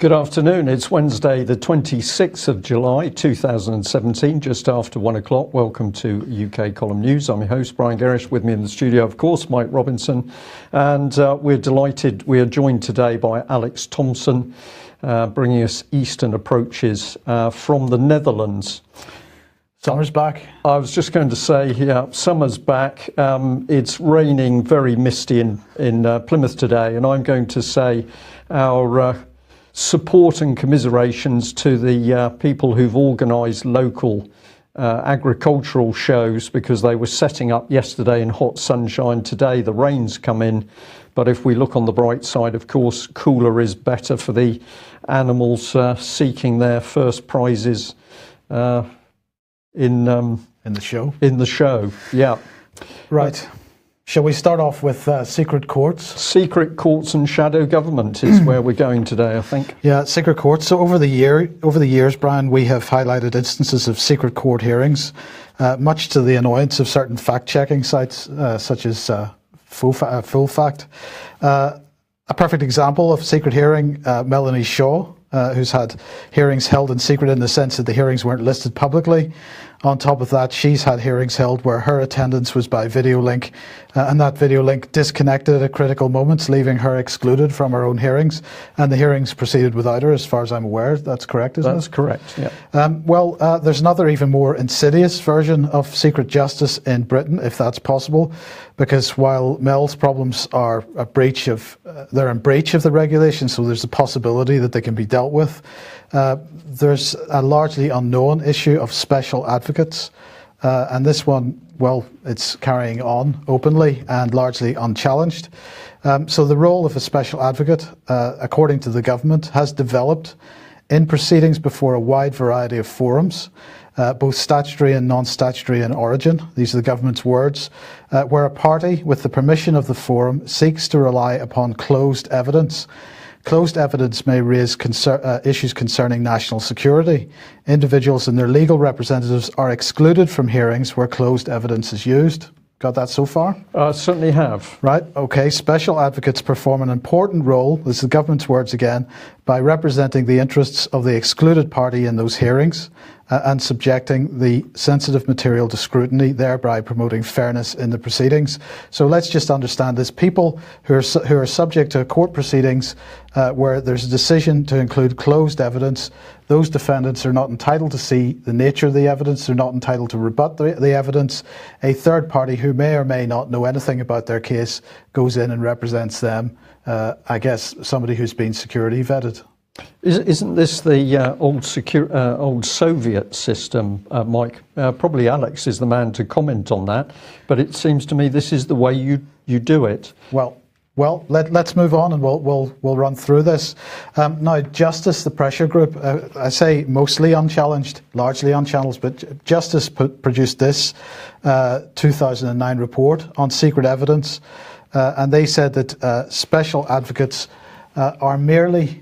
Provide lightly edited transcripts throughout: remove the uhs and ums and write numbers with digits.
Good afternoon. It's Wednesday, the 26th of July, 2017, just after 1 o'clock. Welcome to UK Column News. I'm your host, Brian Gerrish. With me in the studio, of course, Mike Robinson. And we're delighted. We are joined today by Alex Thompson, bringing us Eastern approaches from the Netherlands. Summer's back. I was just going to say, yeah, summer's back. It's raining, very misty in Plymouth today. And I'm going to say our support and commiserations to the people who've organised local agricultural shows, because they were setting up yesterday in hot sunshine. Today the rain's come in, but if we look on the bright side, of course, cooler is better for the animals seeking their first prizes in the show. In the show, yeah. Right. Shall we start off with secret courts? Secret courts and shadow government is where we're going today, I think. Yeah, secret courts. So over the years, Brian, we have highlighted instances of secret court hearings, much to the annoyance of certain fact-checking sites, such as Full Fact. A perfect example of secret hearing, Melanie Shaw, who's had hearings held in secret in the sense that the hearings weren't listed publicly. On top of that, she's had hearings held where her attendance was by video link, and that video link disconnected at critical moments, leaving her excluded from her own hearings, and the hearings proceeded without her, as far as I'm aware. That's correct, isn't it? That's correct, yeah. There's another even more insidious version of secret justice in Britain, if that's possible, because while Mel's problems are they're in breach of the regulation, so there's a possibility that they can be dealt with. There's a largely unknown issue of special advocates, and this one, well, it's carrying on openly and largely unchallenged. So the role of a special advocate, according to the government, has developed in proceedings before a wide variety of forums, both statutory and non-statutory in origin. These are the government's words, where a party, with the permission of the forum, seeks to rely upon closed evidence. Closed evidence may raise issues concerning national security. Individuals and their legal representatives are excluded from hearings where closed evidence is used. Got that so far? Certainly have. Right, okay. Special advocates perform an important role, this is the government's words again, by representing the interests of the excluded party in those hearings and subjecting the sensitive material to scrutiny, thereby promoting fairness in the proceedings. So let's just understand this. People who are subject to court proceedings where there's a decision to include closed evidence, those defendants are not entitled to see the nature of the evidence, they're not entitled to rebut the evidence. A third party who may or may not know anything about their case goes in and represents them. I guess somebody who's been security vetted. Isn't this the old Soviet system, Mike? Probably Alex is the man to comment on that, but it seems to me this is the way you do it. Well, let's move on and we'll run through this. Now, Justice, the pressure group, I say mostly unchallenged, largely unchallenged, but Justice produced this 2009 report on secret evidence, and they said that special advocates are merely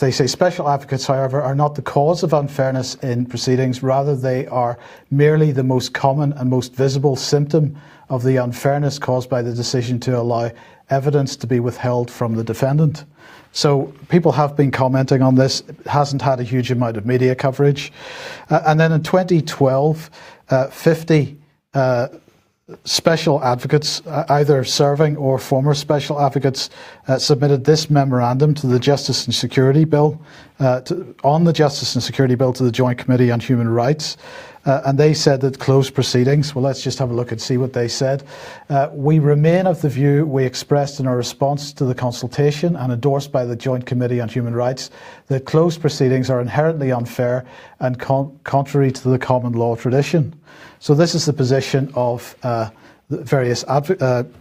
they say special advocates, however, are not the cause of unfairness in proceedings. Rather, they are merely the most common and most visible symptom of the unfairness caused by the decision to allow evidence to be withheld from the defendant. So people have been commenting on this. It hasn't had a huge amount of media coverage. And then in 2012, 50 special advocates, either serving or former special advocates, submitted this memorandum to the Justice and Security Bill, on the Justice and Security Bill to the Joint Committee on Human Rights. And they said that closed proceedings, well, let's just have a look and see what they said. We remain of the view we expressed in our response to the consultation and endorsed by the Joint Committee on Human Rights that closed proceedings are inherently unfair and contrary to the common law tradition. So this is the position of the various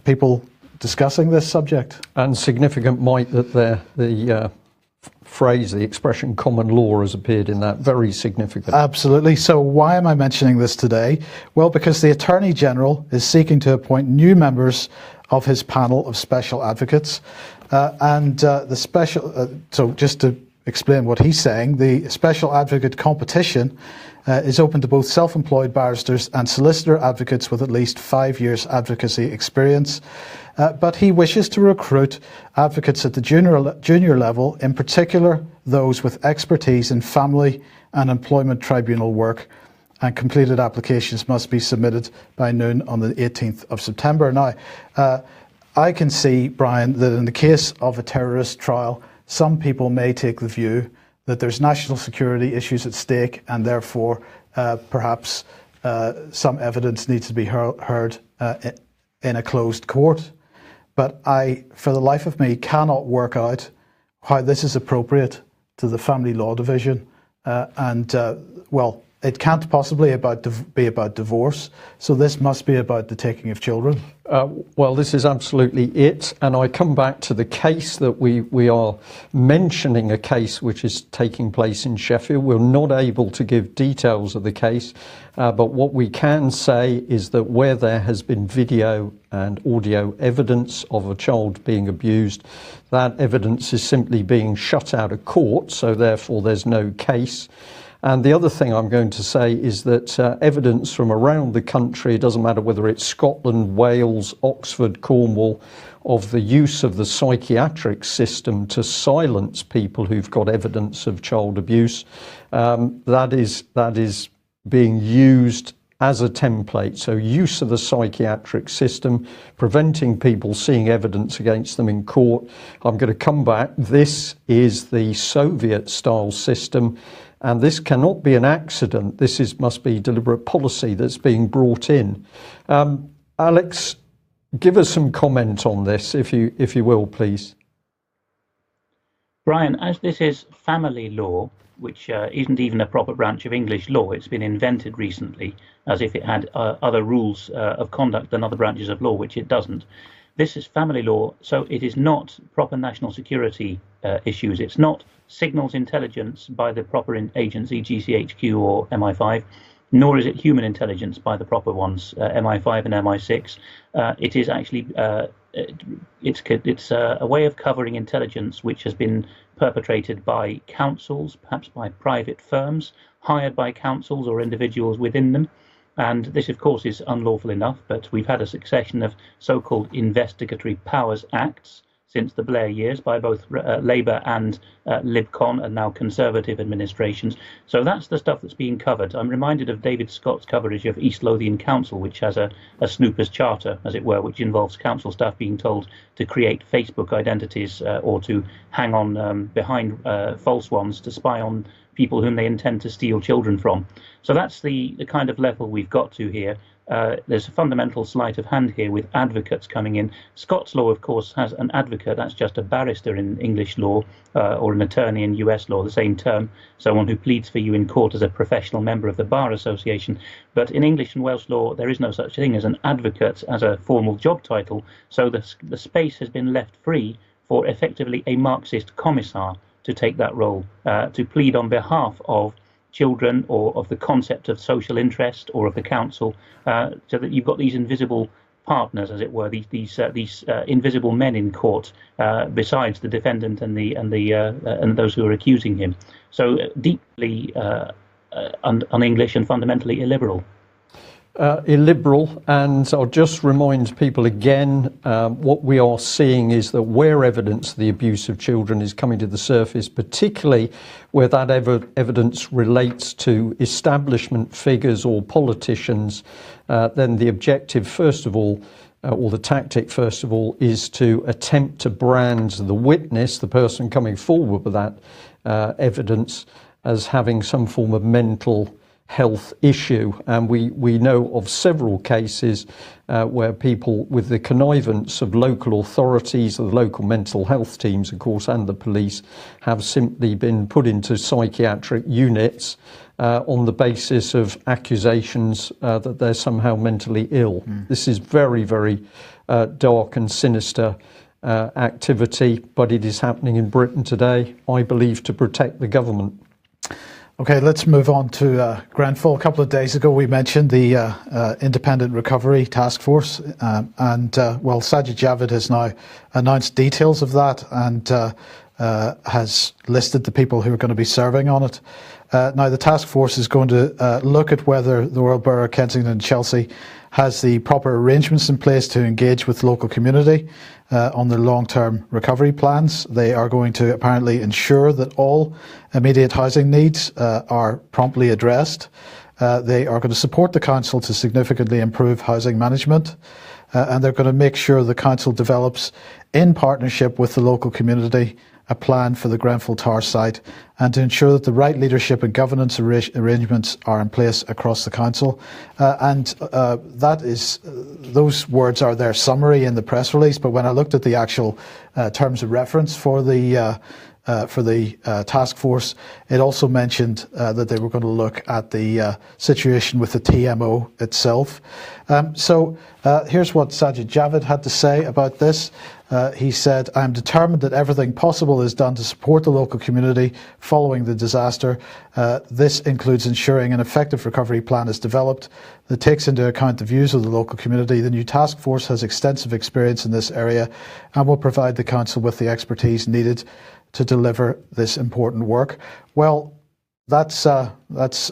people discussing this subject. And significant, Mike, that the phrase, the expression common law has appeared in that. Very significant. Absolutely. So why am I mentioning this today? Well, because the Attorney General is seeking to appoint new members of his panel of special advocates. So just to explain what he's saying. The Special Advocate competition is open to both self-employed barristers and solicitor advocates with at least 5 years advocacy experience. But he wishes to recruit advocates at the junior level, in particular those with expertise in family and employment tribunal work, and completed applications must be submitted by noon on the 18th of September. Now, I can see, Brian, that in the case of a terrorist trial, some people may take the view that there's national security issues at stake, and therefore perhaps some evidence needs to be heard in a closed court. But I, for the life of me, cannot work out how this is appropriate to the Family Law Division. Well, it can't possibly be about divorce, so this must be about the taking of children. Well, this is absolutely it, and I come back to the case that we are mentioning, a case which is taking place in Sheffield. We're not able to give details of the case, but what we can say is that where there has been video and audio evidence of a child being abused, that evidence is simply being shut out of court, so therefore there's no case. And the other thing I'm going to say is that evidence from around the country, it doesn't matter whether it's Scotland, Wales, Oxford, Cornwall, of the use of the psychiatric system to silence people who've got evidence of child abuse, that is being used as a template. So use of the psychiatric system, preventing people seeing evidence against them in court. I'm going to come back. This is the Soviet-style system. And this cannot be an accident. This must be deliberate policy that's being brought in. Alex, give us some comment on this, if you will, please. Brian, as this is family law, which isn't even a proper branch of English law, it's been invented recently as if it had other rules of conduct than other branches of law, which it doesn't. This is family law, so it is not proper national security issues. It's not signals intelligence by the proper agency, GCHQ or MI5, nor is it human intelligence by the proper ones, MI5 and MI6. It is actually it's a way of covering intelligence which has been perpetrated by councils, perhaps by private firms, hired by councils or individuals within them. And this, of course, is unlawful enough, but we've had a succession of so-called Investigatory Powers Acts since the Blair years by both Labour and LibCon and now Conservative administrations. So that's the stuff that's being covered. I'm reminded of David Scott's coverage of East Lothian Council, which has a snooper's charter, as it were, which involves council staff being told to create Facebook identities or to hang on behind false ones to spy on people whom they intend to steal children from. So that's the kind of level we've got to here. There's a fundamental sleight of hand here with advocates coming in. Scots law, of course, has an advocate. That's just a barrister in English law or an attorney in US law, the same term, someone who pleads for you in court as a professional member of the Bar Association. But in English and Welsh law, there is no such thing as an advocate as a formal job title. So the space has been left free for effectively a Marxist commissar to take that role, to plead on behalf of children or of the concept of social interest or of the council, so that you've got these invisible partners, as it were, these invisible men in court, besides the defendant and those who are accusing him. So deeply un-English and fundamentally illiberal. Illiberal, and I'll just remind people again, what we are seeing is that where evidence of the abuse of children is coming to the surface, particularly where that evidence relates to establishment figures or politicians, then the objective, first of all, or the tactic, first of all, is to attempt to brand the witness, the person coming forward with that evidence, as having some form of mental health issue. And we know of several cases where people, with the connivance of local authorities, the local mental health teams, of course, and the police, have simply been put into psychiatric units on the basis of accusations that they're somehow mentally ill. This is very, very dark and sinister activity, but it is happening in Britain today, I believe, to protect the government. Okay, let's move on to Grenfell. A couple of days ago, we mentioned the Independent Recovery Task Force, and Sajid Javid has now announced details of that, and has listed the people who are going to be serving on it. Now, the task force is going to look at whether the Royal Borough of Kensington and Chelsea has the proper arrangements in place to engage with the local community on their long-term recovery plans. They are going to apparently ensure that all immediate housing needs are promptly addressed. They are going to support the council to significantly improve housing management, and they're going to make sure the council develops, in partnership with the local community, a plan for the Grenfell Tower site, and to ensure that the right leadership and governance arrangements are in place across the council. Those words are their summary in the press release. But when I looked at the actual terms of reference for the task force, it also mentioned that they were going to look at the situation with the TMO itself. Here's what Sajid Javid had to say about this. He said, "I am determined that everything possible is done to support the local community following the disaster. This includes ensuring an effective recovery plan is developed that takes into account the views of the local community. The new task force has extensive experience in this area and will provide the council with the expertise needed to deliver this important work." Well, that's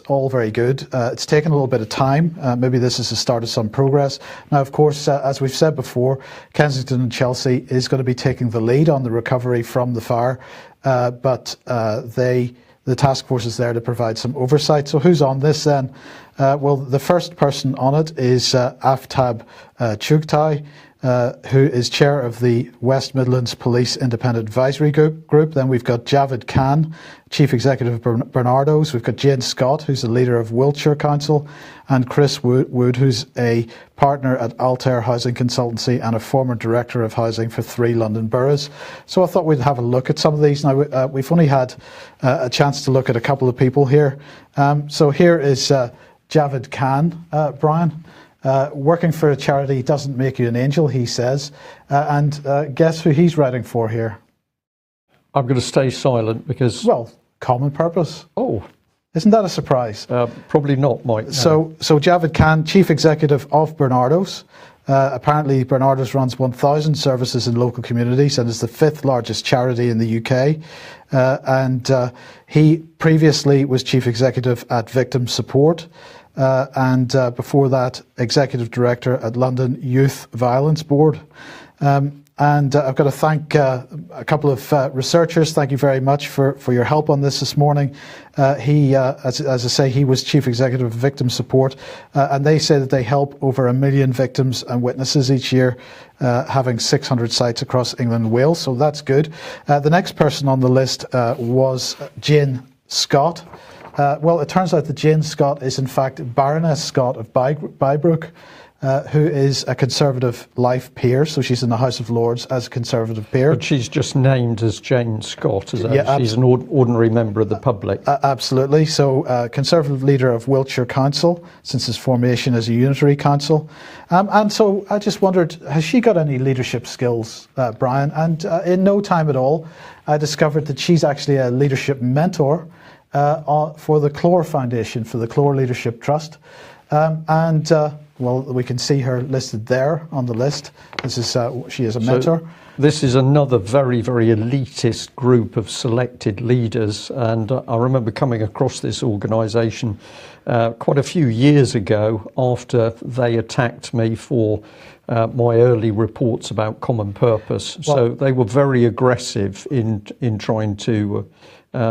all very good. It's taken a little bit of time. Maybe this is the start of some progress. Now, of course, as we've said before, Kensington and Chelsea is going to be taking the lead on the recovery from the fire, but the task force is there to provide some oversight. So who's on this then? Well, the first person on it is Aftab Chugtai, who is chair of the West Midlands Police Independent Advisory Group. Then we've got Javid Khan, chief executive of Bernardo's. We've got Jane Scott, who's the leader of Wiltshire Council, and Chris Wood, who's a partner at Altair Housing Consultancy and a former director of housing for 3 London boroughs. So I thought we'd have a look at some of these. Now, we've only had a chance to look at a couple of people here. So here is Javid Khan, Brian. Working for a charity doesn't make you an angel, he says. And guess who he's writing for here? I'm going to stay silent because... Well, Common Purpose. Oh. Isn't that a surprise? Probably not, Mike. No. So Javid Khan, chief executive of Bernardo's. Apparently, Bernardo's runs 1,000 services in local communities and is the 5th largest charity in the UK. He previously was chief executive at Victim Support. And before that, executive director at London Youth Violence Board. And I've got to thank a couple of researchers. Thank you very much for your help on this morning. He, as I say, he was chief executive of Victim Support, and they say that they help over 1 million victims and witnesses each year, having 600 sites across England and Wales. So that's good. The next person on the list was Jane Scott. Well, it turns out that Jane Scott is in fact Baroness Scott of Bybrook, who is a Conservative life peer. So she's in the House of Lords as a Conservative peer. But she's just named as Jane Scott, is Yeah, she's an ordinary member of the public. Absolutely. So Conservative leader of Wiltshire Council since its formation as a unitary council. And so I just wondered, has she got any leadership skills, Brian? And in no time at all, I discovered that she's actually a leadership mentor for the Clore Foundation, for the Clore Leadership Trust. Well, we can see her listed there on the list. This is she is a mentor. So this is another very, very elitist group of selected leaders. And I remember coming across this organisation quite a few years ago after they attacked me for my early reports about Common Purpose. Well, so they were very aggressive in trying to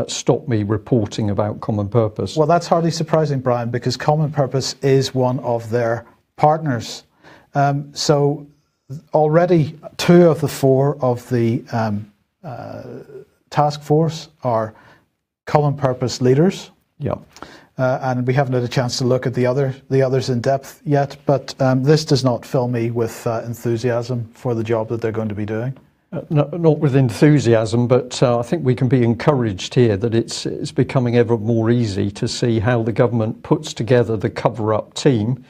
stop me reporting about Common Purpose. Well, that's hardly surprising, Brian, because Common Purpose is one of their partners. So already 2 of the 4 of the task force are Common Purpose leaders. Yeah. And we haven't had a chance to look at the others in depth yet, but this does not fill me with enthusiasm for the job that they're going to be doing. Not with enthusiasm, but I think we can be encouraged here that it's becoming ever more easy to see how the government puts together the cover-up team.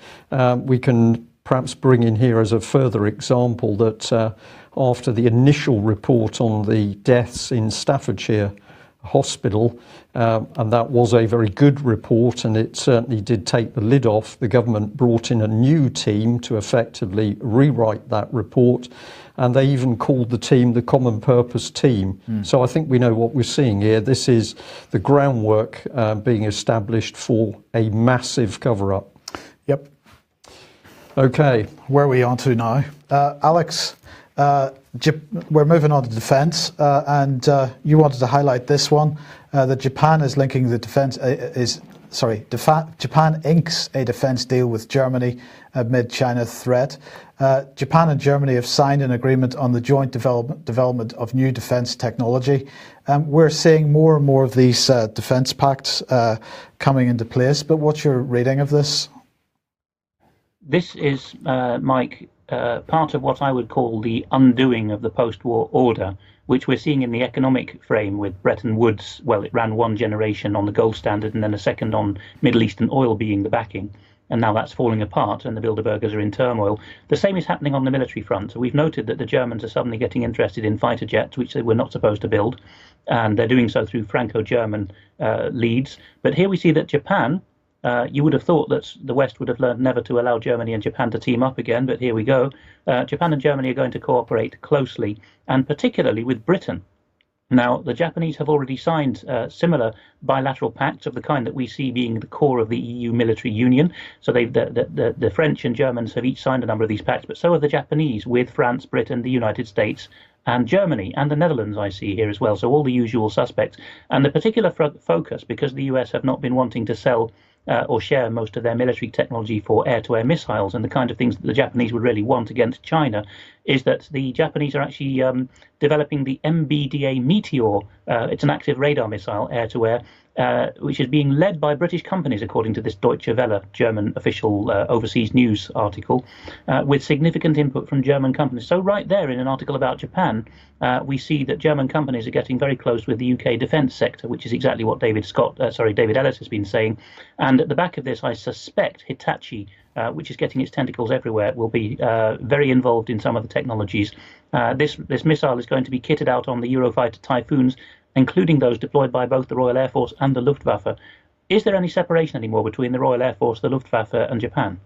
We can perhaps bring in here as a further example that after the initial report on the deaths in Staffordshire hospital, and that was a very good report, and it certainly did take the lid off. The government brought in a new team to effectively rewrite that report, and they even called the team the Common Purpose Team. So I think we know what we're seeing here. This is the groundwork being established for a massive cover-up. Yep. Okay. Where are we on to now? Alex, we're moving on to defence, and you wanted to highlight this one, that Japan is linking the Japan inks a defence deal with Germany amid China threat. Japan and Germany have signed an agreement on the joint development of new defence technology. We're seeing more and more of these defence pacts coming into place, but what's your reading of this? This is, Mike, part of what I would call the undoing of the post-war order, which we're seeing in the economic frame with Bretton Woods. Well, it ran one generation on the gold standard and then a second on Middle Eastern oil being the backing. And now that's falling apart and the Bilderbergers are in turmoil. The same is happening on the military front. So we've noted that the Germans are suddenly getting interested in fighter jets, which they were not supposed to build. And they're doing so through Franco-German leads. But here we see that Japan, you would have thought that the West would have learned never to allow Germany and Japan to team up again, but here we go. Japan and Germany are going to cooperate closely, and particularly with Britain. Now, the Japanese have already signed similar bilateral pacts of the kind that we see being the core of the EU military union. So the French and Germans have each signed a number of these pacts, but so have the Japanese with France, Britain, the United States, and Germany, and the Netherlands I see here as well. So all the usual suspects. And the particular focus, because the US have not been wanting to sell or share most of their military technology for air-to-air missiles and the kind of things that the Japanese would really want against China, is that the Japanese are actually developing the MBDA Meteor. It's an active radar missile, air-to-air, which is being led by British companies, according to this Deutsche Welle, German official overseas news article, with significant input from German companies. So right there in an article about Japan, we see that German companies are getting very close with the UK defence sector, which is exactly what David Ellis has been saying. And at the back of this, I suspect Hitachi, which is getting its tentacles everywhere, will be very involved in some of the technologies. This missile is going to be kitted out on the Eurofighter Typhoons, including those deployed by both the Royal Air Force and the Luftwaffe. Is there any separation anymore between the Royal Air Force, the Luftwaffe and Japan?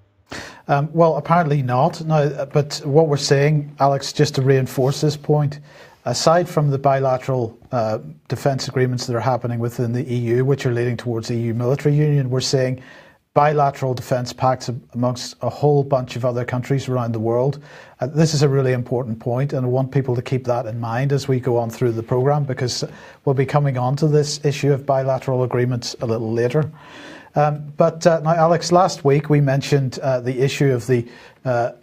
Well, apparently not. No, but what we're saying, Alex, just to reinforce this point, aside from the bilateral defence agreements that are happening within the EU, which are leading towards EU military union, we're saying bilateral defence pacts amongst a whole bunch of other countries around the world. This is a really important point, and I want people to keep that in mind as we go on through the programme, because we'll be coming on to this issue of bilateral agreements a little later. But now, Alex, last week we mentioned the issue of the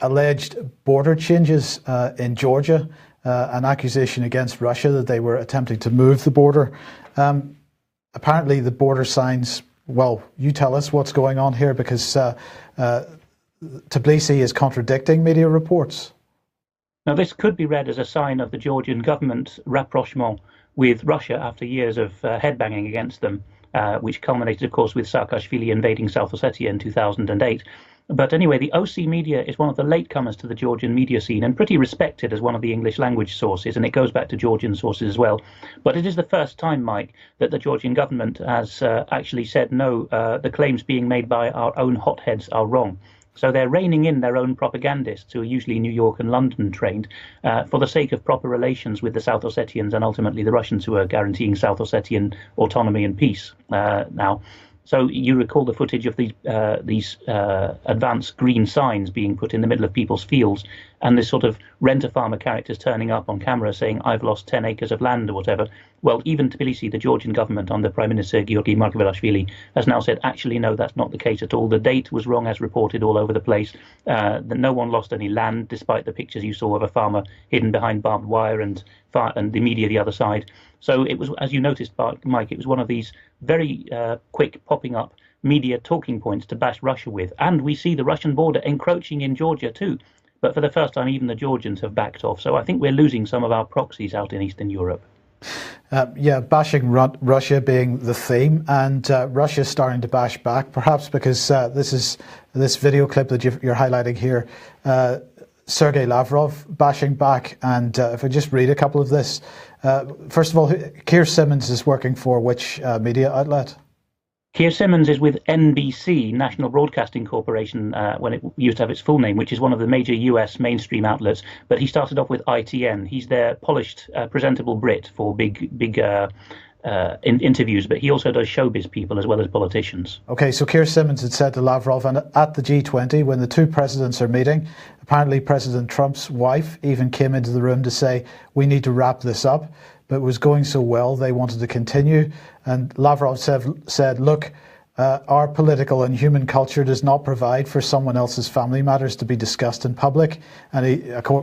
alleged border changes in Georgia, an accusation against Russia that they were attempting to move the border. Apparently the border signs, well, you tell us what's going on here, because Tbilisi is contradicting media reports. Now, this could be read as a sign of the Georgian government's rapprochement with Russia after years of headbanging against them, which culminated, of course, with Saakashvili invading South Ossetia in 2008. But anyway, the OC media is one of the latecomers to the Georgian media scene and pretty respected as one of the English language sources, and it goes back to Georgian sources as well. But it is the first time, Mike, that the Georgian government has actually said, no, the claims being made by our own hotheads are wrong. So they're reining in their own propagandists, who are usually New York and London trained, for the sake of proper relations with the South Ossetians and ultimately the Russians, who are guaranteeing South Ossetian autonomy and peace now. So you recall the footage of these advanced green signs being put in the middle of people's fields, and this sort of rent-a-farmer characters turning up on camera saying, I've lost 10 acres of land or whatever. Well, even Tbilisi, the Georgian government under Prime Minister Giorgi Margvelashvili, has now said, actually, no, that's not the case at all. The date was wrong as reported all over the place. That no one lost any land, despite the pictures you saw of a farmer hidden behind barbed wire and the media the other side. So it was, as you noticed, Mike, it was one of these very quick popping up media talking points to bash Russia with. And we see the Russian border encroaching in Georgia too. But for the first time, even the Georgians have backed off. So I think we're losing some of our proxies out in Eastern Europe. Bashing Russia being the theme, and Russia starting to bash back, perhaps because this video clip that you're highlighting here, Sergei Lavrov bashing back. And if I just read a couple of this, First of all, Keir Simmons is working for which media outlet? Keir Simmons is with NBC, National Broadcasting Corporation, when it used to have its full name, which is one of the major US mainstream outlets. But he started off with ITN. He's their polished, presentable Brit for big interviews, but he also does showbiz people as well as politicians. Okay, so Keir Simmons had said to Lavrov, and at the G20, when the two presidents are meeting, apparently President Trump's wife even came into the room to say, we need to wrap this up. But it was going so well, they wanted to continue. And Lavrov said, look, our political and human culture does not provide for someone else's family matters to be discussed in public. And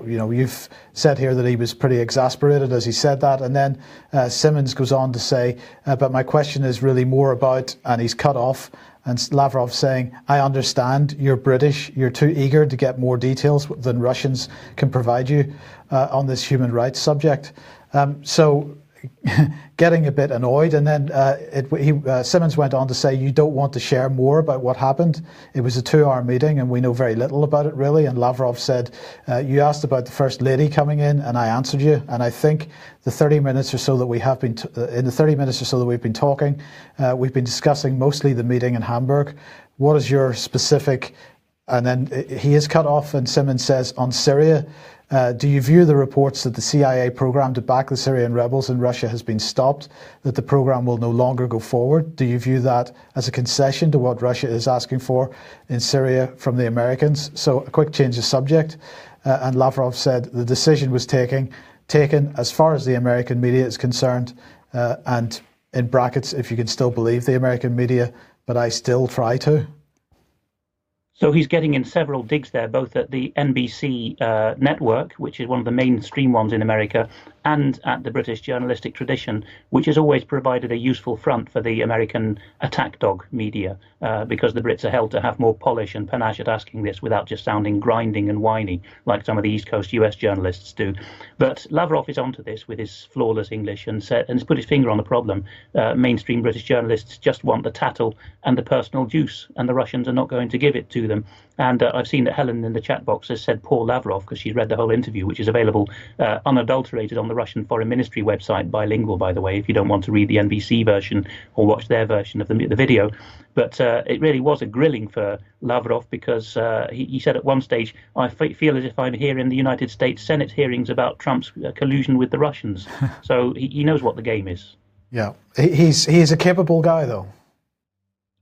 you've said here that he was pretty exasperated as he said that. And then Simmons goes on to say, but my question is really more about, and he's cut off. And Lavrov saying, I understand you're British, you're too eager to get more details than Russians can provide you on this human rights subject. So getting a bit annoyed, and then Simmons went on to say, you don't want to share more about what happened. It was a 2-hour meeting and we know very little about it really. And Lavrov said, you asked about the First Lady coming in and I answered you. And I think the 30 minutes or so that we have been, in the 30 minutes or so that we've been talking, we've been discussing mostly the meeting in Hamburg. What is your specific, and then he is cut off and Simmons says, on Syria, do you view the reports that the CIA program to back the Syrian rebels in Russia has been stopped, that the program will no longer go forward? Do you view that as a concession to what Russia is asking for in Syria from the Americans? So a quick change of subject. And Lavrov said the decision was taken as far as the American media is concerned, and in brackets, if you can still believe the American media, but I still try to. So he's getting in several digs there, both at the NBC network, which is one of the mainstream ones in America, and at the British journalistic tradition, which has always provided a useful front for the American attack dog media, because the Brits are held to have more polish and panache at asking this without just sounding grinding and whiny like some of the East Coast US journalists do. But Lavrov is onto this with his flawless English and has put his finger on the problem. Mainstream British journalists just want the tattle and the personal juice, and the Russians are not going to give it to them. And I've seen that Helen in the chat box has said poor Lavrov because she's read the whole interview, which is available unadulterated on the Russian Foreign Ministry website, bilingual, by the way, if you don't want to read the NBC version or watch their version of the video. But it really was a grilling for Lavrov because he said at one stage, I feel as if I'm here in the United States Senate hearings about Trump's collusion with the Russians. So he knows what the game is. Yeah, he's a capable guy, though.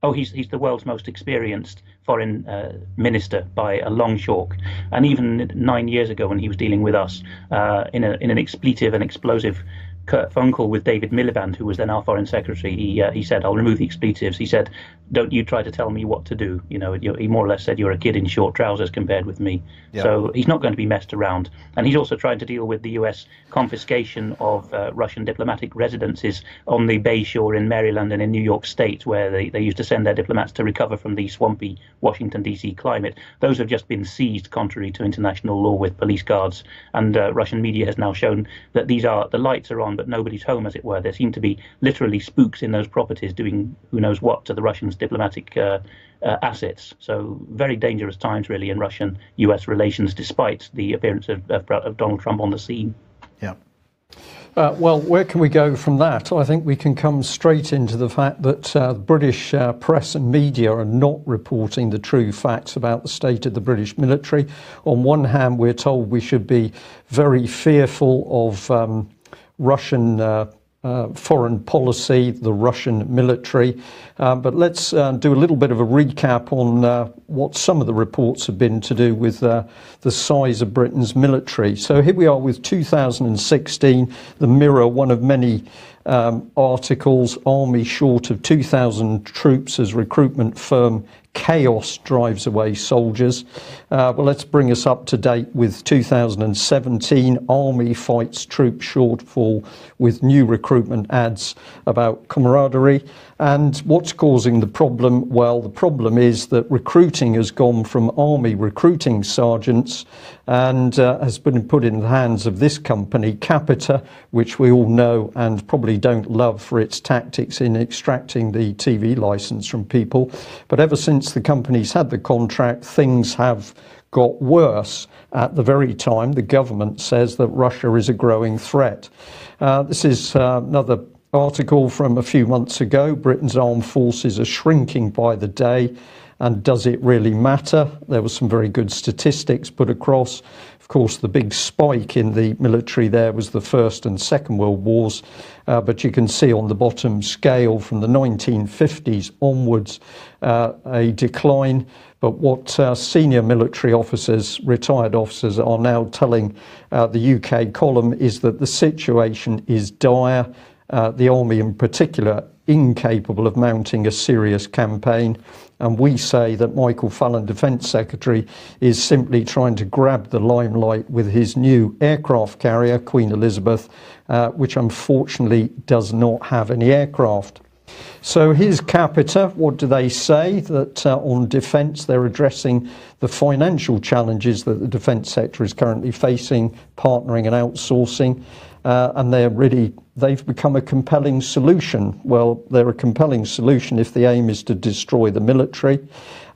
Oh, he's the world's most experienced foreign minister by a long chalk. And even 9 years ago, when he was dealing with us in an expletive and explosive phone call with David Miliband, who was then our foreign secretary, he said, I'll remove the expletives. He said, don't you try to tell me what to do. You know, he more or less said, you're a kid in short trousers compared with me. Yeah. So he's not going to be messed around. And he's also trying to deal with the US confiscation of Russian diplomatic residences on the Bay Shore in Maryland and in New York State, where they used to send their diplomats to recover from the swampy Washington, D.C. climate. Those have just been seized contrary to international law with police guards. And Russian media has now shown that the lights are on, but nobody's home, as it were. There seem to be literally spooks in those properties doing who knows what to the Russians' diplomatic assets. So very dangerous times, really, in Russian-US relations, despite the appearance of Donald Trump on the scene. Yeah. Well, where can we go from that? I think we can come straight into the fact that British press and media are not reporting the true facts about the state of the British military. On one hand, we're told we should be very fearful of Russian foreign policy, the Russian military. But let's do a little bit of a recap on what some of the reports have been to do with the size of Britain's military. So here we are with 2016, the Mirror, one of many articles, Army short of 2,000 troops as recruitment firm chaos drives away soldiers. Well, let's bring us up to date with 2017. Army fights troop shortfall with new recruitment ads about camaraderie. And what's causing the problem? Well, the problem is that recruiting has gone from Army recruiting sergeants and has been put in the hands of this company, Capita, which we all know and probably don't love for its tactics in extracting the TV license from people. But ever since since the companies had the contract, things have got worse. At the very time, the government says that Russia is a growing threat. This is another article from a few months ago. Britain's armed forces are shrinking by the day. And does it really matter? There were some very good statistics put across. Of course, the big spike in the military there was the First and Second World Wars. But you can see on the bottom scale from the 1950s onwards a decline. But what senior military officers, retired officers, are now telling the UK column is that the situation is dire. The army in particular incapable of mounting a serious campaign. And we say that Michael Fallon, Defence Secretary, is simply trying to grab the limelight with his new aircraft carrier, Queen Elizabeth, which unfortunately does not have any aircraft. So here's Capita. What do they say? That on defence, they're addressing the financial challenges that the defence sector is currently facing, partnering and outsourcing. And they've become a compelling solution. Well, they're a compelling solution if the aim is to destroy the military.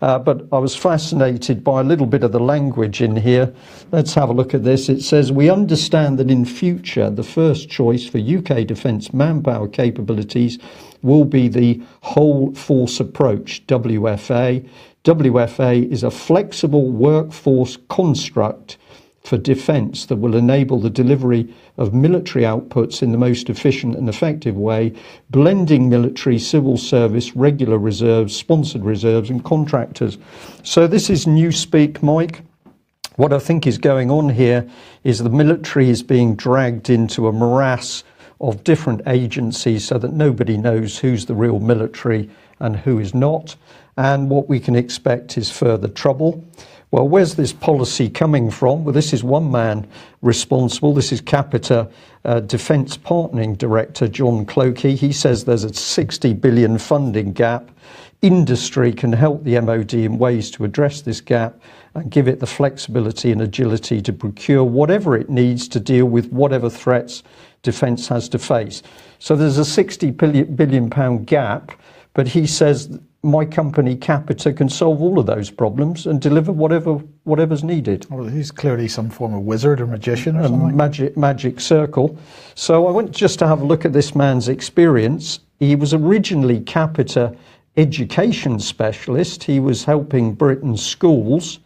But I was fascinated by a little bit of the language in here. Let's have a look at this. It says, we understand that in future, the first choice for UK defence manpower capabilities will be the whole force approach, WFA. WFA is a flexible workforce construct for defence that will enable the delivery of military outputs in the most efficient and effective way, blending military, civil service, regular reserves, sponsored reserves and contractors. So this is newspeak, Mike. What I think is going on here is the military is being dragged into a morass of different agencies so that nobody knows who's the real military and who is not. And what we can expect is further trouble. Well, where's this policy coming from? Well, this is one man responsible. This is Capita Defence Partnering Director John Clokey. He says there's a 60 billion funding gap. Industry can help the MOD in ways to address this gap and give it the flexibility and agility to procure whatever it needs to deal with whatever threats defence has to face. So there's a 60 billion pound gap, but he says my company Capita can solve all of those problems and deliver whatever's needed. Well, he's clearly some form of wizard or magician or something. Magic circle. So I went just to have a look at this man's experience. He was originally Capita education specialist. He was helping Britain's schools.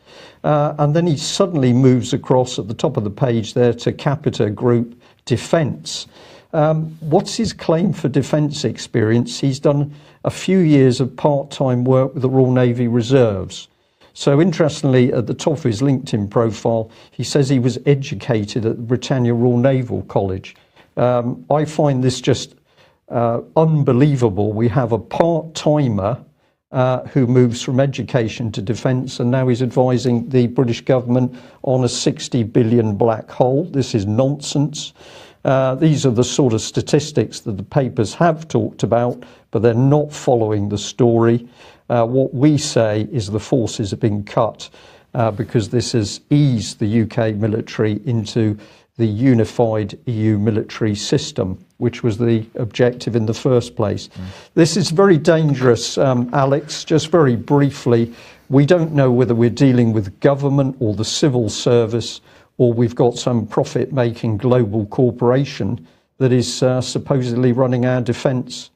And then he suddenly moves across at the top of the page there to Capita Group Defence. What's his claim for defence experience? He's done a few years of part-time work with the Royal Navy Reserves. So interestingly, at the top of his LinkedIn profile, he says he was educated at the Britannia Royal Naval College. I find this just unbelievable. We have a part-timer who moves from education to defence, and now he's advising the British government on a 60 billion black hole. This is nonsense. These are the sort of statistics that the papers have talked about, but they're not following the story. What we say is the forces have been cut because this has eased the UK military into the unified EU military system, which was the objective in the first place. This is very dangerous, Alex. Just very briefly, we don't know whether we're dealing with government or the civil service, or we've got some profit-making global corporation that is supposedly running our defence.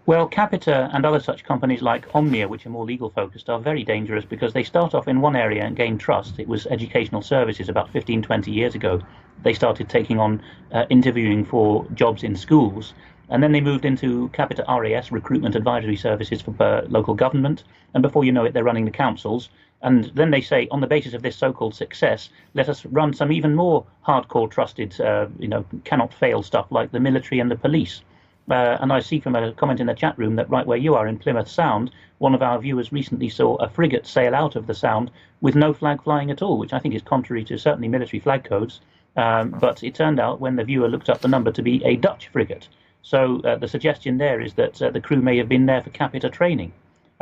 Well, Capita and other such companies like Omnia, which are more legal focused, are very dangerous because they start off in one area and gain trust. It was educational services about 15, 20 years ago. They started taking on interviewing for jobs in schools. And then they moved into Capita RAS, recruitment advisory services for local government. And before you know it, they're running the councils. And then they say, on the basis of this so-called success, let us run some even more hardcore trusted, cannot fail stuff like the military and the police. And I see from a comment in the chat room that right where you are in Plymouth Sound, one of our viewers recently saw a frigate sail out of the Sound with no flag flying at all, which I think is contrary to certainly military flag codes. But it turned out when the viewer looked up the number to be a Dutch frigate. So the suggestion there is that the crew may have been there for Capita training.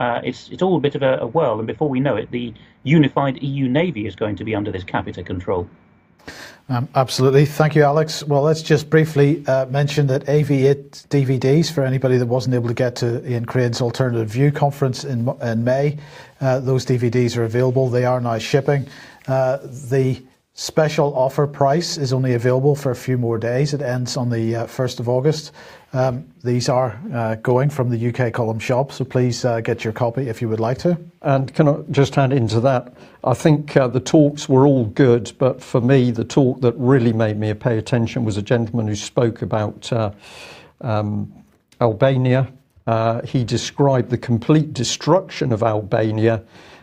It's all a bit of a whirl, and before we know it, the unified EU Navy is going to be under this Capita control. Absolutely. Thank you, Alex. Well, let's just briefly mention that AV8 DVDs, for anybody that wasn't able to get to Ian Crane's Alternative View conference in May, those DVDs are available. They are now shipping. The special offer price is only available for a few more days. It ends on the 1st of August. These are going from the UK column shop, so please get your copy if you would like to. And can I just add into that? I think the talks were all good, but for me, the talk that really made me pay attention was a gentleman who spoke about Albania. He described the complete destruction of Albania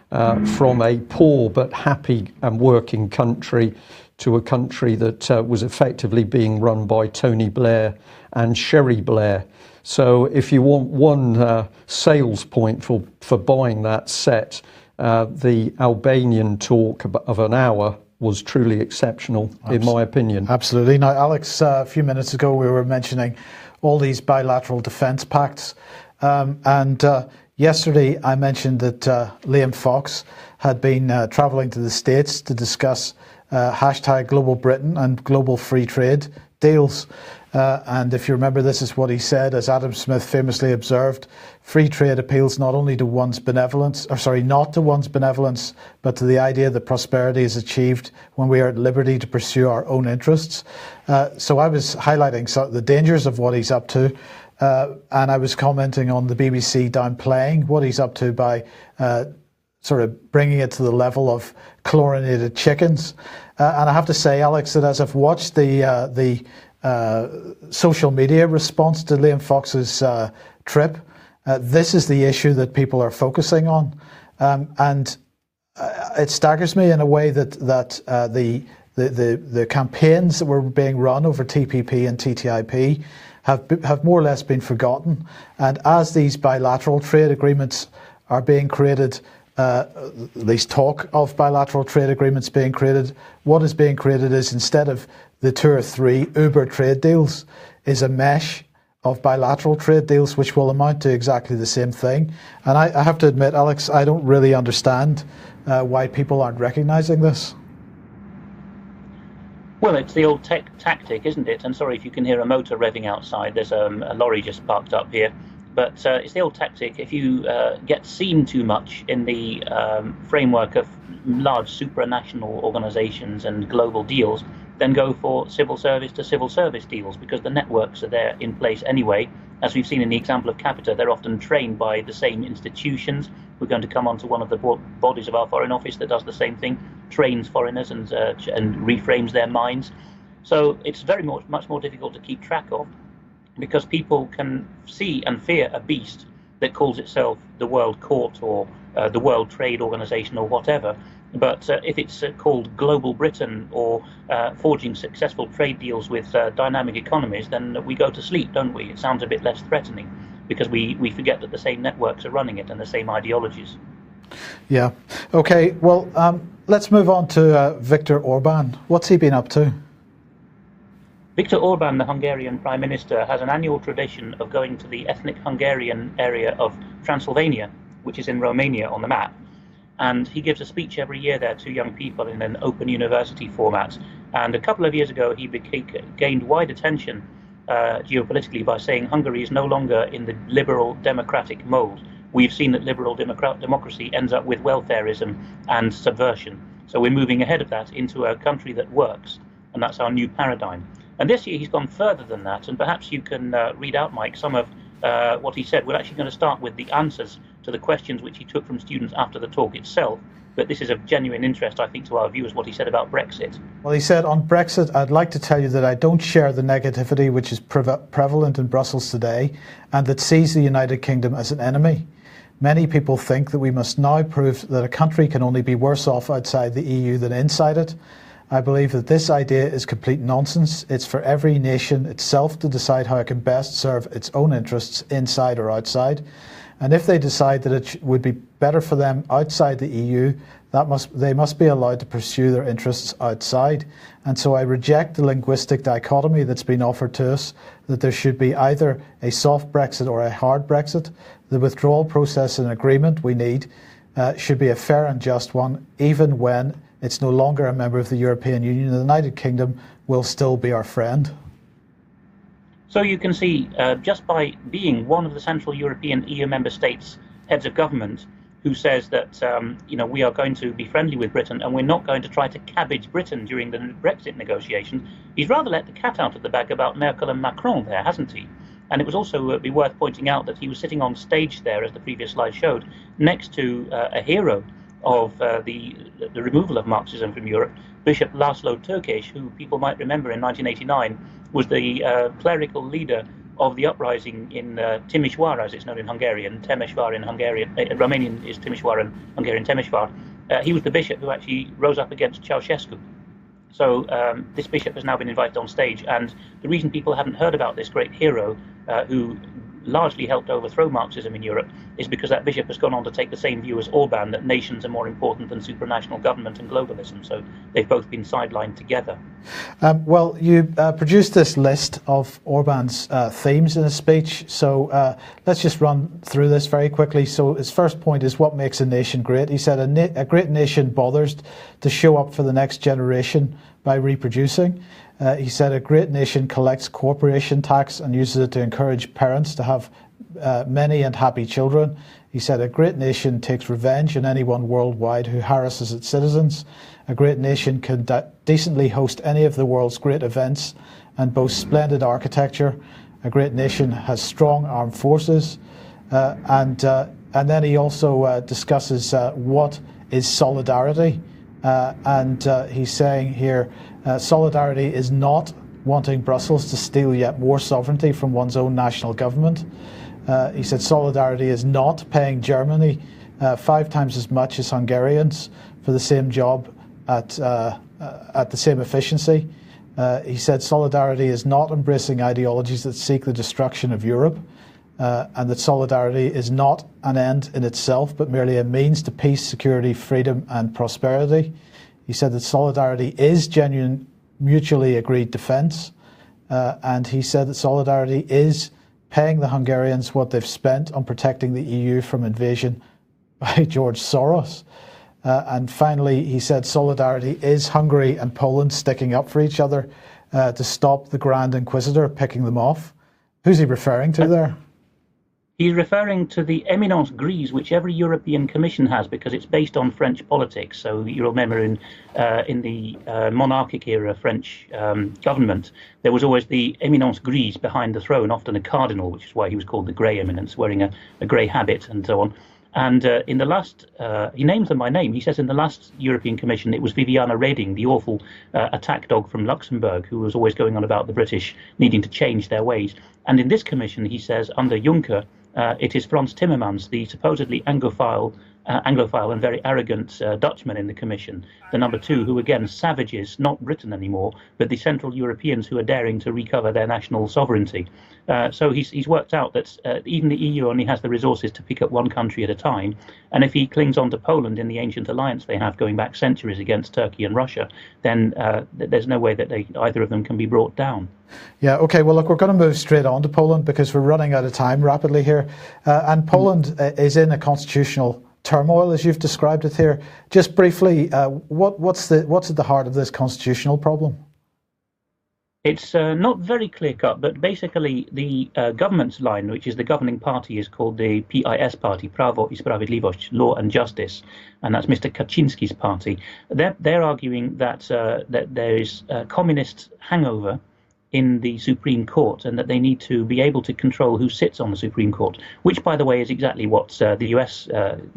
from a poor but happy and working country to a country that was effectively being run by Tony Blair and Sherry Blair. So if you want one sales point for buying that set, the Albanian talk of an hour was truly exceptional, in my opinion. Absolutely. Now, Alex, a few minutes ago we were mentioning all these bilateral defence pacts, and yesterday I mentioned that Liam Fox had been travelling to the States to discuss hashtag Global Britain and global free trade deals. And if you remember, this is what he said, as Adam Smith famously observed: free trade appeals not only to one's benevolence, not to one's benevolence, but to the idea that prosperity is achieved when we are at liberty to pursue our own interests. So I was highlighting the dangers of what he's up to, and I was commenting on the BBC downplaying what he's up to by sort of bringing it to the level of chlorinated chickens. And I have to say, Alex, that as I've watched the social media response to Liam Fox's trip, this is the issue that people are focusing on, and it staggers me in a way that the campaigns that were being run over TPP and TTIP have more or less been forgotten. And as these bilateral trade agreements are being created, at least talk of bilateral trade agreements being created, what is being created is, instead of the 2 or 3 Uber trade deals, is a mesh of bilateral trade deals which will amount to exactly the same thing. And I have to admit, Alex, I don't really understand why people aren't recognising this. Well, it's the old tactic, isn't it? And sorry if you can hear a motor revving outside. There's a lorry just parked up here. But it's the old tactic. If you get seen too much in the framework of large supranational organizations and global deals, then go for civil service to civil service deals, because the networks are there in place anyway. As we've seen in the example of Capita, they're often trained by the same institutions. We're going to come on to one of the bodies of our Foreign Office that does the same thing, trains foreigners and reframes their minds. So it's very much more difficult to keep track of, because people can see and fear a beast that calls itself the World Court or the World Trade Organization or whatever. But if it's called Global Britain or forging successful trade deals with dynamic economies, then we go to sleep, don't we? It sounds a bit less threatening, because we forget that the same networks are running it and the same ideologies. Yeah. Okay, well, let's move on to Viktor Orban. What's he been up to? Viktor Orban, the Hungarian Prime Minister, has an annual tradition of going to the ethnic Hungarian area of Transylvania, which is in Romania on the map. And he gives a speech every year there to young people in an open university format. And a couple of years ago, he gained wide attention geopolitically by saying Hungary is no longer in the liberal democratic mold. We've seen that liberal democracy ends up with welfarism and subversion. So we're moving ahead of that into a country that works. And that's our new paradigm. And this year he's gone further than that. And perhaps you can read out, Mike, some of what he said. We're actually going to start with the answers to the questions which he took from students after the talk itself. But this is of genuine interest, I think, to our viewers, what he said about Brexit. Well, he said, on Brexit, I'd like to tell you that I don't share the negativity which is prevalent in Brussels today, and that sees the United Kingdom as an enemy. Many people think that we must now prove that a country can only be worse off outside the EU than inside it. I believe that this idea is complete nonsense. It's for every nation itself to decide how it can best serve its own interests inside or outside. And if they decide that it would be better for them outside the EU, they must be allowed to pursue their interests outside. And so I reject the linguistic dichotomy that's been offered to us, that there should be either a soft Brexit or a hard Brexit. The withdrawal process and agreement we need should be a fair and just one, even when it's no longer a member of the European Union. The United Kingdom will still be our friend. So you can see, just by being one of the Central European EU member states' heads of government, who says that we are going to be friendly with Britain and we're not going to try to cabbage Britain during the Brexit negotiations, he's rather let the cat out of the bag about Merkel and Macron there, hasn't he? And it was also be worth pointing out that he was sitting on stage there, as the previous slide showed, next to a hero of the removal of Marxism from Europe, Bishop Laszlo Tőkés, who people might remember in 1989 was the clerical leader of the uprising in Timișoara, as it's known in Hungarian, Temesvar in Hungarian, Romanian is Timișoara and Hungarian Temesvar. He was the bishop who actually rose up against Ceausescu. So this bishop has now been invited on stage, and the reason people haven't heard about this great hero who largely helped overthrow Marxism in Europe is because that bishop has gone on to take the same view as Orban, that nations are more important than supranational government and globalism. So they've both been sidelined together. Well, you produced this list of Orban's themes in his speech. So let's just run through this very quickly. So his first point is what makes a nation great. He said a great nation bothers to show up for the next generation by reproducing. He said a great nation collects corporation tax and uses it to encourage parents to have many and happy children. He said a great nation takes revenge on anyone worldwide who harasses its citizens. A great nation can decently host any of the world's great events and boast splendid architecture. A great nation has strong armed forces. And then he also discusses what is solidarity. And he's saying here, solidarity is not wanting Brussels to steal yet more sovereignty from one's own national government. He said solidarity is not paying Germany 5 times as much as Hungarians for the same job at the same efficiency. He said solidarity is not embracing ideologies that seek the destruction of Europe, and that solidarity is not an end in itself, but merely a means to peace, security, freedom and prosperity. He said that solidarity is genuine, mutually agreed defence, and he said that solidarity is paying the Hungarians what they've spent on protecting the EU from invasion by George Soros. And finally, he said solidarity is Hungary and Poland sticking up for each other to stop the Grand Inquisitor picking them off. Who's he referring to there? He's referring to the Eminence Grise, which every European Commission has, because it's based on French politics. So you remember in the monarchic era French government, there was always the Eminence Grise behind the throne, often a cardinal, which is why he was called the Grey Eminence, wearing a grey habit and so on. And in the last, he names them by name. He says in the last European Commission, it was Viviane Reding, the awful attack dog from Luxembourg, who was always going on about the British needing to change their ways. And in this commission, he says, under Juncker, it is Frans Timmermans, the supposedly Anglophile and very arrogant Dutchman in the Commission, the number 2, who again savages not Britain anymore, but the Central Europeans who are daring to recover their national sovereignty. So he's worked out that even the EU only has the resources to pick up one country at a time, and if he clings on to Poland in the ancient alliance they have going back centuries against Turkey and Russia, then there's no way that either of them can be brought down. Yeah, okay, well, look, we're going to move straight on to Poland because we're running out of time rapidly here. And Poland is in a constitutional turmoil, as you've described it here. Just briefly, what's at the heart of this constitutional problem? It's not very clear-cut, but basically the government's line, which is the governing party, is called the PiS party, Prawo i Sprawiedliwość, Law and Justice, and that's Mr. Kaczynski's party. They're arguing that there is a communist hangover in the Supreme Court and that they need to be able to control who sits on the Supreme Court, which, by the way, is exactly what the US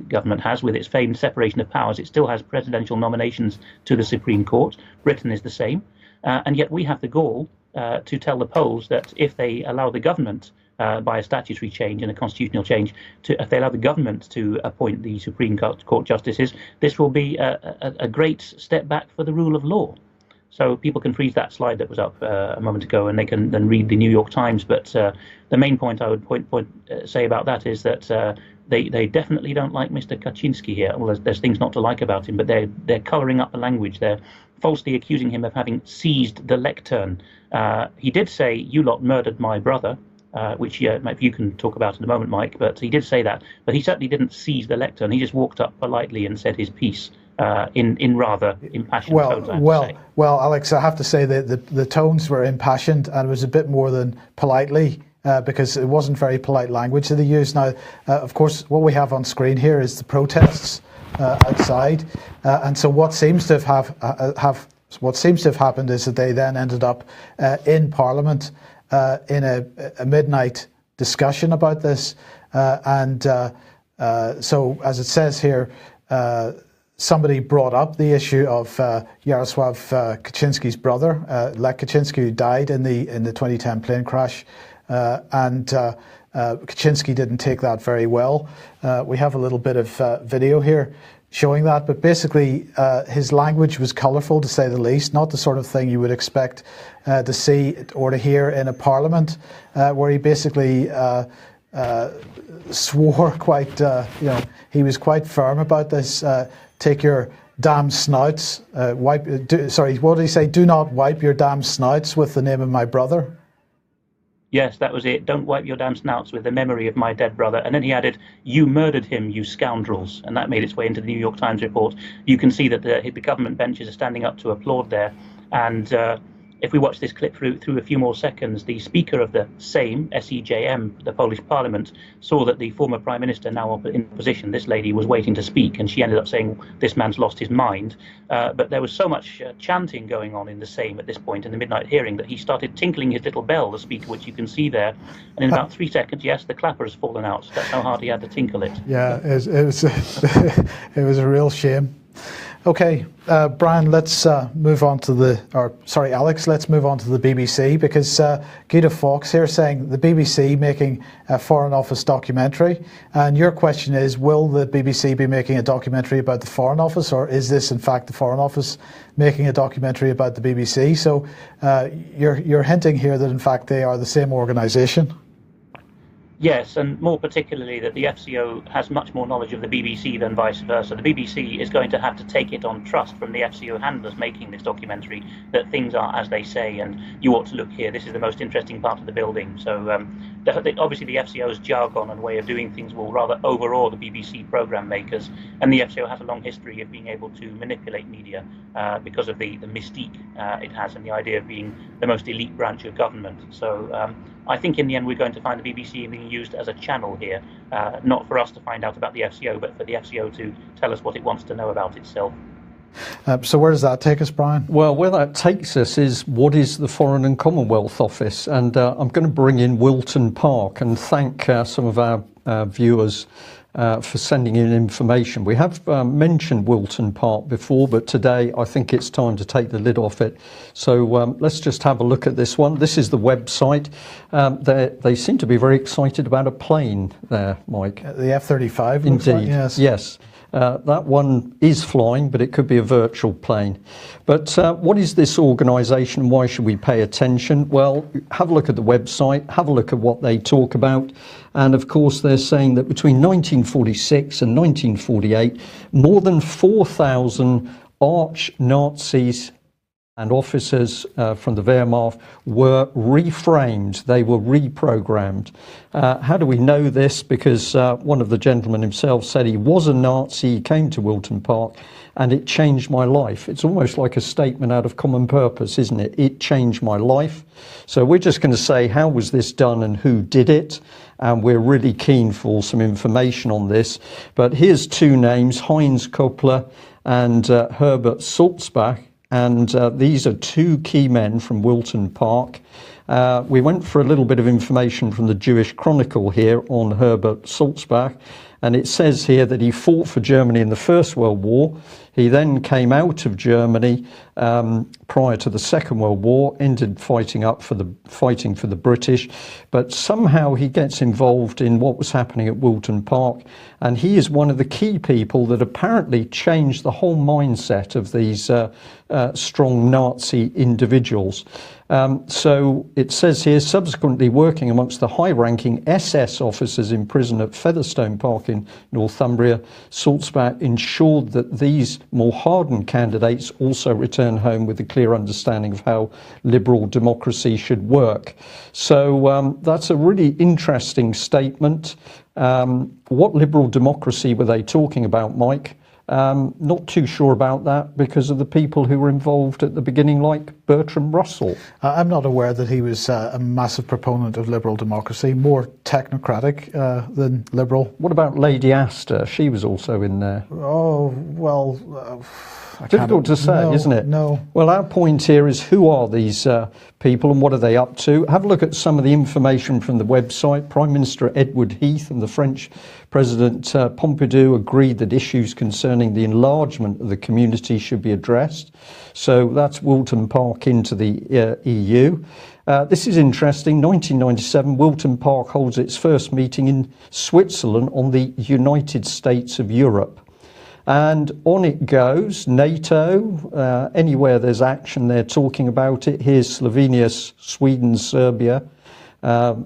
government has with its famed separation of powers. It still has presidential nominations to the Supreme Court. Britain is the same. And yet we have the gall to tell the Poles that if they allow the government, by a statutory change and a constitutional change, if they allow the government to appoint the Supreme Court justices, this will be a great step back for the rule of law. So people can freeze that slide that was up a moment ago, and they can then read the New York Times. But the main point I would say about that is that they definitely don't like Mr. Kaczynski here. Well, there's things not to like about him, but they're colouring up the language. They're falsely accusing him of having seized the lectern. He did say, "You lot murdered my brother," which maybe you can talk about in a moment, Mike. But he did say that. But he certainly didn't seize the lectern. He just walked up politely and said his piece in rather impassioned tones, I have to say. Well, Alex, I have to say that the tones were impassioned, and it was a bit more than politely, because it wasn't very polite language that they used. Now, of course, what we have on screen here is the protests outside, and so what seems to have happened is that they then ended up in Parliament in a midnight discussion about this, and so as it says here, somebody brought up the issue of Jarosław Kaczynski's brother, Lech Kaczynski, who died in the 2010 plane crash, and Kaczynski didn't take that very well. We have a little bit of video here showing that, but basically his language was colourful, to say the least, not the sort of thing you would expect to see or to hear in a parliament, where he basically swore quite, he was quite firm about this. Take your damn snouts, what did he say? Do not wipe your damn snouts with the name of my brother. Yes, that was it. Don't wipe your damn snouts with the memory of my dead brother. And then he added, "You murdered him, you scoundrels." And that made its way into the New York Times report. You can see that the government benches are standing up to applaud there. And if we watch this clip through a few more seconds, the Speaker of the Sejm, SEJM, the Polish Parliament, saw that the former Prime Minister, now in opposition, this lady was waiting to speak, and she ended up saying, "This man's lost his mind." But there was so much chanting going on in the Sejm at this point in the midnight hearing that he started tinkling his little bell, the Speaker, which you can see there. And in about 3 seconds, yes, the clapper has fallen out. That's how hard he had to tinkle it. Yeah, it was it was a real shame. Okay, Brian, let's move on to Alex, let's move on to the BBC, because Guido Fawkes here saying the BBC making a Foreign Office documentary, and your question is, will the BBC be making a documentary about the Foreign Office, or is this in fact the Foreign Office making a documentary about the BBC? So you're hinting here that in fact they are the same organisation. Yes, and more particularly that the FCO has much more knowledge of the BBC than vice versa. The BBC is going to have to take it on trust from the FCO handlers making this documentary that things are as they say, and you ought to look here. This is the most interesting part of the building. So obviously the FCO's jargon and way of doing things will rather overawe the BBC programme makers, and the FCO has a long history of being able to manipulate media because of the mystique it has, and the idea of being the most elite branch of government. So I think in the end we're going to find the BBC being used as a channel here, not for us to find out about the FCO, but for the FCO to tell us what it wants to know about itself. So where does that take us, Brian? Well, where that takes us is, what is the Foreign and Commonwealth Office? And I'm going to bring in Wilton Park and thank some of our viewers for sending in information. We have mentioned Wilton Park before, but today I think it's time to take the lid off it. So let's just have a look at this one. This is the website. They seem to be very excited about a plane there, Mike. The F-35? Indeed, like, yes. That one is flying, but it could be a virtual plane. But what is this organisation? Why should we pay attention? Well, have a look at the website, have a look at what they talk about. And of course, they're saying that between 1946 and 1948, more than 4,000 arch-Nazis and officers from the Wehrmacht were reframed, they were reprogrammed. How do we know this? Because one of the gentlemen himself said he was a Nazi, he came to Wilton Park, and it changed my life. It's almost like a statement out of Common Purpose, isn't it? It changed my life. So we're just going to say, how was this done and who did it? And we're really keen for some information on this. But here's two names, Heinz Koppler and Herbert Sulzbach. And these are two key men from Wilton Park. We went for a little bit of information from the Jewish Chronicle here on Herbert Sulzbach. And it says here that he fought for Germany in the First World War. He then came out of Germany prior to the Second World War, ended fighting for the British, but somehow he gets involved in what was happening at Wilton Park, and he is one of the key people that apparently changed the whole mindset of these strong Nazi individuals. So it says here, subsequently working amongst the high-ranking SS officers in prison at Featherstone Park in Northumbria, Sulzbach ensured that these more hardened candidates also return home with a clear understanding of how liberal democracy should work. So that's a really interesting statement. What liberal democracy were they talking about, Mike? Not too sure about that because of the people who were involved at the beginning, like Bertrand Russell. I'm not aware that he was a massive proponent of liberal democracy, more technocratic than liberal. What about Lady Astor? She was also in there. Oh, well... Difficult to say, isn't it? No. Well, our point here is who are these people and what are they up to? Have a look at some of the information from the website. Prime Minister Edward Heath and the French President Pompidou agreed that issues concerning the enlargement of the community should be addressed. So that's Wilton Park into the EU. This is interesting. 1997, Wilton Park holds its first meeting in Switzerland on the United States of Europe. And on it goes, NATO, anywhere there's action, they're talking about it. Here's Slovenia, Sweden, Serbia.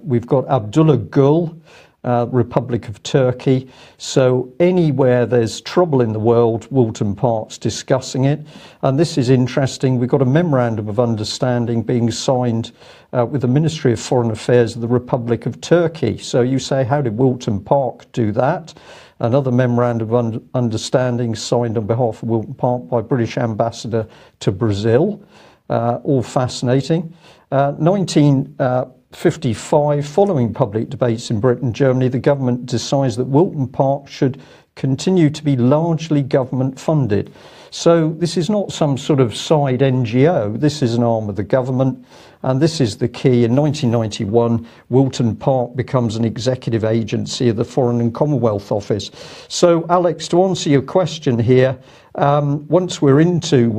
We've got Abdullah Gül, Republic of Turkey. So anywhere there's trouble in the world, Wilton Park's discussing it. And this is interesting. We've got a memorandum of understanding being signed with the Ministry of Foreign Affairs of the Republic of Turkey. So you say, how did Wilton Park do that? Another memorandum of understanding signed on behalf of Wilton Park by British Ambassador to Brazil. All fascinating. 1955, following public debates in Britain and Germany, the government decides that Wilton Park should continue to be largely government funded. So this is not some sort of side NGO. This is an arm of the government. And this is the key. In 1991, Wilton Park becomes an executive agency of the Foreign and Commonwealth Office. So, Alex, to answer your question here, once we're into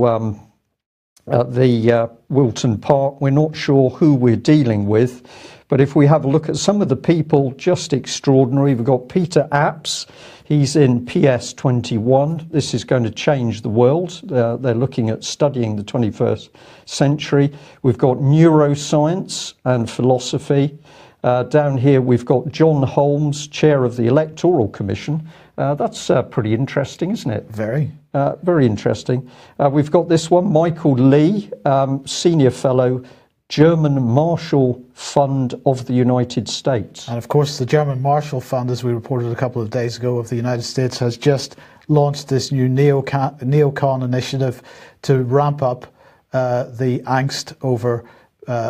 the Wilton Park, we're not sure who we're dealing with. But if we have a look at some of the people, just extraordinary. We've got Peter Apps. He's in PS21. This is going to change the world. They're looking at studying the 21st century. We've got neuroscience and philosophy. Down here, we've got John Holmes, chair of the Electoral Commission. That's pretty interesting, isn't it? Very. Very interesting. We've got this one, Michael Lee, senior fellow, German Marshall Fund of the United States. And of course, the German Marshall Fund, as we reported a couple of days ago, of the United States has just launched this new neocon initiative to ramp up the angst over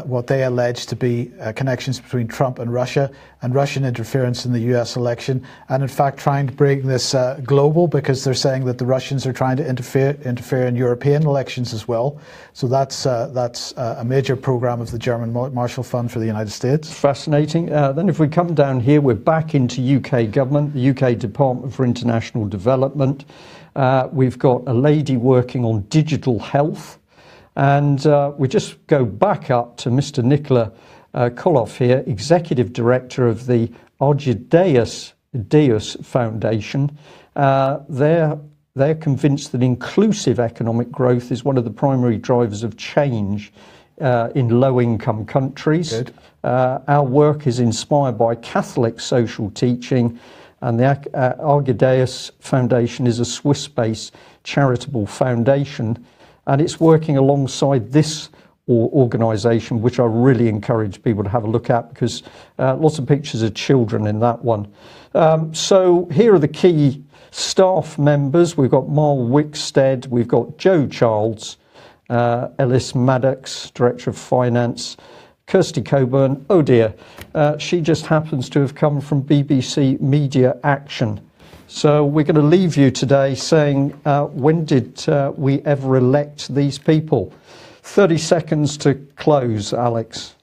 what they allege to be connections between Trump and Russian interference in the US election, and in fact trying to bring this global, because they're saying that the Russians are trying to interfere in European elections as well. So that's a major program of the German Marshall Fund for the United States. Fascinating. Then if we come down here, we're back into UK government, the UK Department for International Development. We've got a lady working on digital health. And we just go back up to Mr. Nicola Koloff here, Executive Director of the Argydaeus Foundation. They're convinced that inclusive economic growth is one of the primary drivers of change in low-income countries. Good. Our work is inspired by Catholic social teaching, and the Argydaeus Foundation is a Swiss-based charitable foundation. And it's working alongside this organisation, which I really encourage people to have a look at, because lots of pictures of children in that one. So here are the key staff members. We've got Marl Wickstead, we've got Joe Childs, Ellis Maddox, Director of Finance, Kirsty Coburn. Oh dear, she just happens to have come from BBC Media Action. So we're going to leave you today saying, when did we ever elect these people? 30 seconds to close, Alex.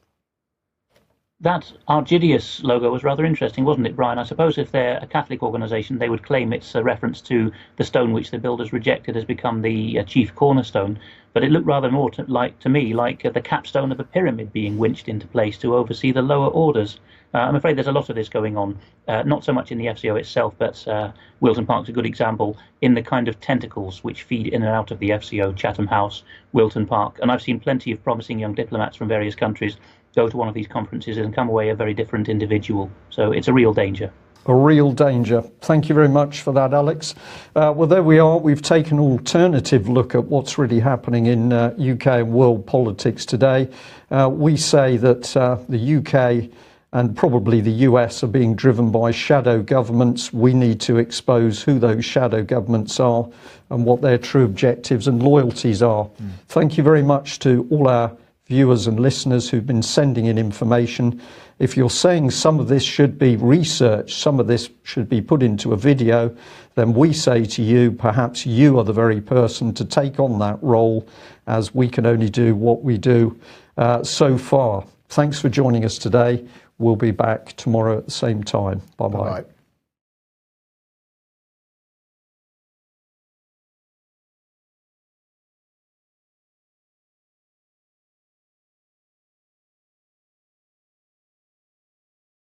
That Argydaeus logo was rather interesting, wasn't it, Brian? I suppose if they're a Catholic organisation, they would claim it's a reference to the stone which the builders rejected has become the chief cornerstone. But it looked rather more to me like the capstone of a pyramid being winched into place to oversee the lower orders. I'm afraid there's a lot of this going on, not so much in the FCO itself, but Wilton Park's a good example in the kind of tentacles which feed in and out of the FCO, Chatham House, Wilton Park. And I've seen plenty of promising young diplomats from various countries go to one of these conferences and come away a very different individual. So it's a real danger. A real danger. Thank you very much for that, Alex. Well, there we are. We've taken an alternative look at what's really happening in UK and world politics today. We say that the UK and probably the US are being driven by shadow governments. We need to expose who those shadow governments are and what their true objectives and loyalties are. Thank you very much to all our viewers and listeners who've been sending in information. If you're saying some of this should be researched, some of this should be put into a video, then we say to you, perhaps you are the very person to take on that role, as we can only do what we do so far. Thanks for joining us today. We'll be back tomorrow at the same time. Bye-bye. Bye.